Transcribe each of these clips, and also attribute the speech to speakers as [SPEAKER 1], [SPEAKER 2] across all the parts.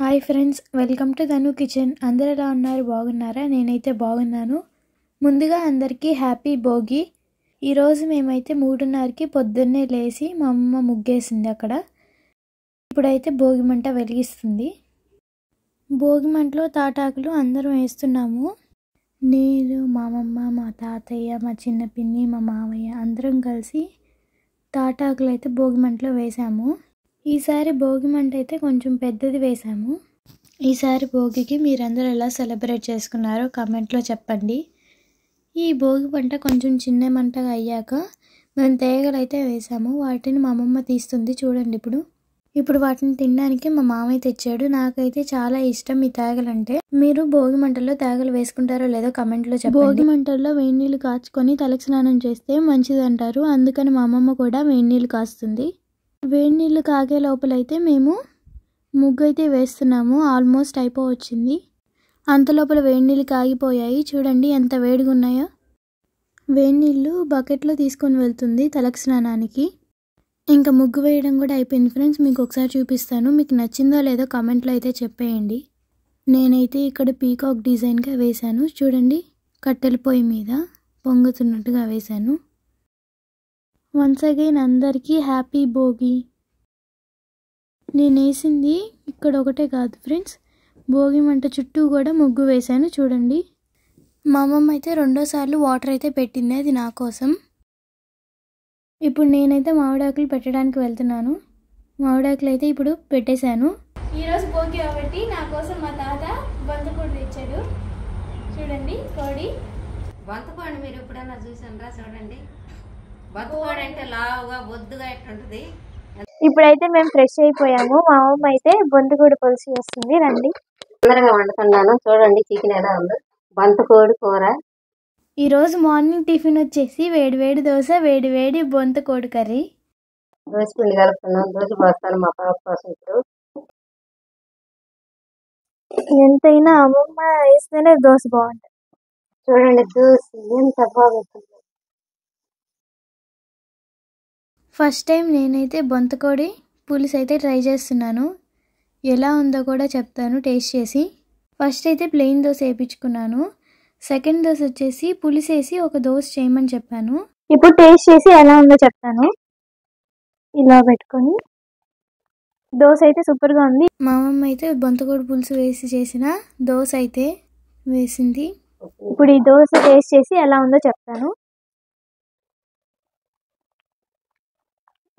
[SPEAKER 1] Hi friends, welcome to Dhanu kitchen. అందరు ఎలా ఉన్నారు? బాగున్నారా? నేనైతే బాగున్నాను. ముందుగా అందరికీ హ్యాపీ భోగి. ఈరోజు మేమైతే 3:30కి పొద్దున్నే లేచి మా అమ్మ ముగ్గేసింది అక్కడ. ఇప్పుడైతే భోగి మంట వెలిగిస్తుంది. భోగి మంటలో తాటాకులు అందరం వేస్తున్నాము. నేను, మా అమ్మమ్మ, మా తాతయ్య, మా చిన్న పిన్ని, మా మామయ్య అందరం కలిసి తాటాకులు అయితే భోగి మంటలో వేసాము. ఈసారి భోగి మంట అయితే కొంచెం పెద్దది వేసాము. ఈసారి భోగికి మీరందరూ ఎలా సెలబ్రేట్ చేసుకున్నారో కామెంట్లో చెప్పండి. ఈ భోగి మంట కొంచెం చిన్న మంటగా అయ్యాక మేము తేగలు అయితే వేసాము. వాటిని మా అమ్మమ్మ తీస్తుంది చూడండి. ఇప్పుడు వాటిని తినడానికి మా మామయ్య తెచ్చాడు. నాకైతే చాలా ఇష్టం ఈ తేగలంటే. మీరు భోగి మంటల్లో తేగలు వేసుకుంటారో లేదో కమెంట్లో చెప్పండి. భోగి మంటల్లో వేడి నీళ్ళు కాచుకొని తలకు స్నానం చేస్తే మంచిది అంటారు. అందుకని మా అమ్మమ్మ కూడా వేడి నీళ్ళు కాస్తుంది. వేడి నీళ్ళు కాగే లోపలైతే మేము ముగ్గు అయితే వేస్తున్నాము. ఆల్మోస్ట్ అయిపోవచ్చింది. అంతలోపల వేడి నీళ్ళు కాగిపోయాయి. చూడండి ఎంత వేడిగా ఉన్నాయో. వేడి నీళ్ళు బకెట్లో తీసుకొని వెళ్తుంది తలకు స్నానానికి. ఇంకా ముగ్గు వేయడం కూడా అయిపోయింది ఫ్రెండ్స్. మీకు ఒకసారి చూపిస్తాను. మీకు నచ్చిందో లేదో కమెంట్లో అయితే చెప్పేయండి. నేనైతే ఇక్కడ పీకాక్ డిజైన్గా వేశాను. చూడండి, కట్టెల పొయ్యి మీద పొంగుతున్నట్టుగా వేశాను. వన్స్ అగైన్ అందరికీ హ్యాపీ భోగి. నేను వేసింది ఇక్కడ ఒకటే కాదు ఫ్రెండ్స్, భోగి మంట చుట్టూ కూడా ముగ్గు వేశాను. చూడండి, మా అమ్మమ్మ అయితే 2వ సార్లు వాటర్ అయితే పెట్టింది, అది నా కోసం. ఇప్పుడు నేనైతే మామిడాకులు పెట్టడానికి వెళ్తున్నాను. మామిడాకులు అయితే ఇప్పుడు పెట్టేశాను. ఈరోజు భోగి కాబట్టి నా కోసం మా తాత బంతకోడి తెచ్చాడు. చూడండి, కోడి
[SPEAKER 2] బంతకోడి మీరు ఎప్పుడన్నా చూసారా? చూడండి, బంతకోడి అంటే లావుగా బొద్దుగా ఎట్లుంటుంది.
[SPEAKER 1] ఇప్పుడైతే మేము ఫ్రెష్ అయిపోయాము. మా అమ్మ అయితే బొంతకోడి పులుసు చేస్తుంది. రండి,
[SPEAKER 2] తొందరగా వండుతున్నాను. చూడండి చికెన్ ఎలా ఉందో. బంతకోడి కూర.
[SPEAKER 1] ఈరోజు మార్నింగ్ టిఫిన్ వచ్చేసి వేడి దోశ, వేడి బొంతకోడి కర్రీ.
[SPEAKER 2] దోశ పిండి కలుపుతున్నాను. దోశ పోస్తాను మా పాప కోసం. ఇప్పుడు
[SPEAKER 1] ఎంతైనా అమ్మమ్మ వేస్తేనే దోశ బాగుంటుంది.
[SPEAKER 2] చూడండి దోశ ఎంత బాగుంటుంది.
[SPEAKER 1] ఫస్ట్ టైం నేనైతే బొంతకోడి పులుసు అయితే ట్రై చేస్తున్నాను. ఎలా ఉందో కూడా చెప్తాను టేస్ట్ చేసి. ఫస్ట్ అయితే ప్లెయిన్ దోశ వేయించుకున్నాను. సెకండ్ దోశ వచ్చేసి పులుసు వేసి ఒక దోశ చేయమని చెప్పాను. ఇప్పుడు టేస్ట్ చేసి ఎలా ఉందో చెప్తాను. ఇలా పెట్టుకొని దోశ అయితే సూపర్గా ఉంది. మా అమ్మమ్మ అయితే బొంతకోడి పులుసు వేసి చేసిన దోశ అయితే వేసింది. ఇప్పుడు ఈ దోశ టేస్ట్ చేసి ఎలా ఉందో చెప్తాను.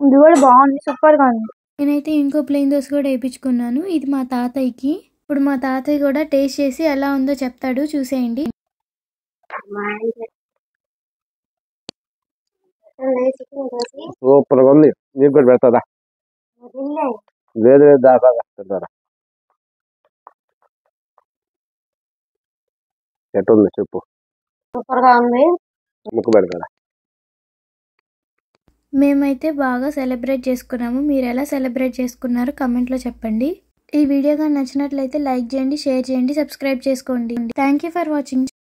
[SPEAKER 1] ఇది కూడా బాగుంది, సూపర్గా ఉంది. నేనైతే ఇంకో ప్లెయిన్ దోశ కూడా వేయించుకున్నాను. ఇది మా తాతయ్యకి. ఇప్పుడు మా తాతయ్య కూడా టేస్ట్ చేసి ఎలా ఉందో చెప్తాడు, చూసేయండి.
[SPEAKER 3] సూపర్గా ఉంది. నీకు కూడా పెడతాదా? లేదు దాదా ఎట్టుంది చెప్పు.
[SPEAKER 2] సూపర్గా ఉంది.
[SPEAKER 3] ముక్కు పెడతాదా?
[SPEAKER 1] మేమైతే బాగా సెలబ్రేట్ చేసుకున్నాము. మీరు ఎలా సెలబ్రేట్ చేసుకున్నారో కమెంట్లో చెప్పండి. ఈ వీడియో కానీ నచ్చినట్లయితే లైక్ చేయండి, షేర్ చేయండి, సబ్స్క్రైబ్ చేసుకోండి. Thank you for watching.